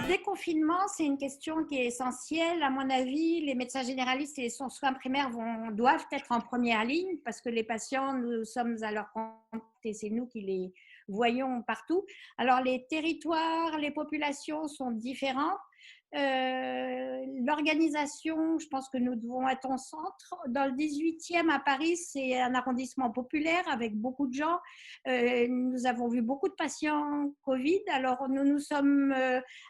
déconfinement, c'est une question qui est essentielle. À mon avis, les médecins généralistes et les soins primaires doivent être en première ligne parce que les patients, nous sommes à leur compte et c'est nous qui les voyons partout. Alors, les territoires, les populations sont différentes. L'organisation, je pense que nous devons être en centre. Dans le 18e à Paris, c'est un arrondissement populaire avec beaucoup de gens. Nous avons vu beaucoup de patients Covid. Alors, nous nous sommes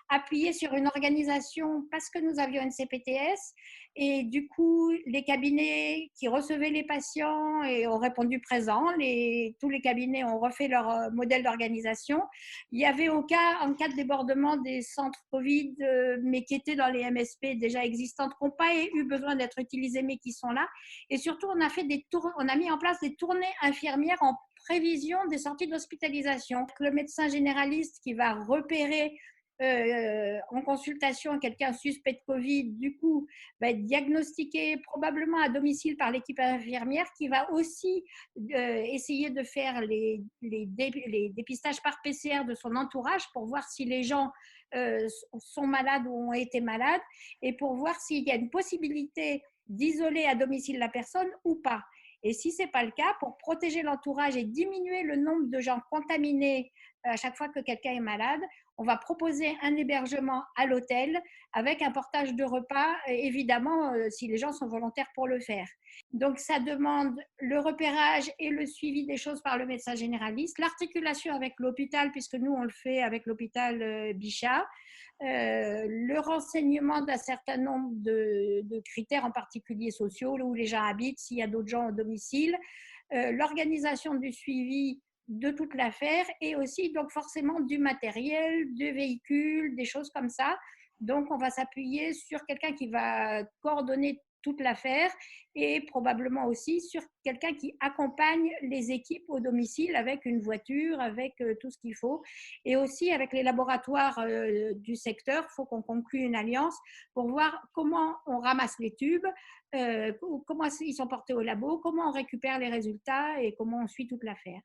appuyés sur une organisation parce que nous avions une CPTS. Et du coup, les cabinets qui recevaient les patients et ont répondu présent. Tous les cabinets ont refait leur modèle d'organisation. Il y avait en cas de débordement des centres Covid, mais qui étaient dans les MSP déjà existantes, qui n'ont pas eu besoin d'être utilisés, mais qui sont là. Et surtout, on a mis en place des tournées infirmières en prévision des sorties d'hospitalisation. Le médecin généraliste qui va repérer en consultation quelqu'un suspect de Covid, du coup, va être diagnostiqué probablement à domicile par l'équipe infirmière qui va aussi essayer de faire les dépistages par PCR de son entourage pour voir si les gens sont malades ou ont été malades et pour voir s'il y a une possibilité d'isoler à domicile la personne ou pas. Et si ce n'est pas le cas, pour protéger l'entourage et diminuer le nombre de gens contaminés à chaque fois que quelqu'un est malade, on va proposer un hébergement à l'hôtel avec un portage de repas, évidemment, si les gens sont volontaires pour le faire. Donc, ça demande le repérage et le suivi des choses par le médecin généraliste, l'articulation avec l'hôpital, puisque nous, on le fait avec l'hôpital Bichat, le renseignement d'un certain nombre de critères, en particulier sociaux, où les gens habitent, s'il y a d'autres gens au domicile, l'organisation du suivi de toute l'affaire et aussi donc forcément du matériel, de véhicules, des choses comme ça. Donc on va s'appuyer sur quelqu'un qui va coordonner toute l'affaire et probablement aussi sur quelqu'un qui accompagne les équipes au domicile avec une voiture, avec tout ce qu'il faut. Et aussi avec les laboratoires du secteur, il faut qu'on conclue une alliance pour voir comment on ramasse les tubes, comment ils sont portés au labo, comment on récupère les résultats et comment on suit toute l'affaire.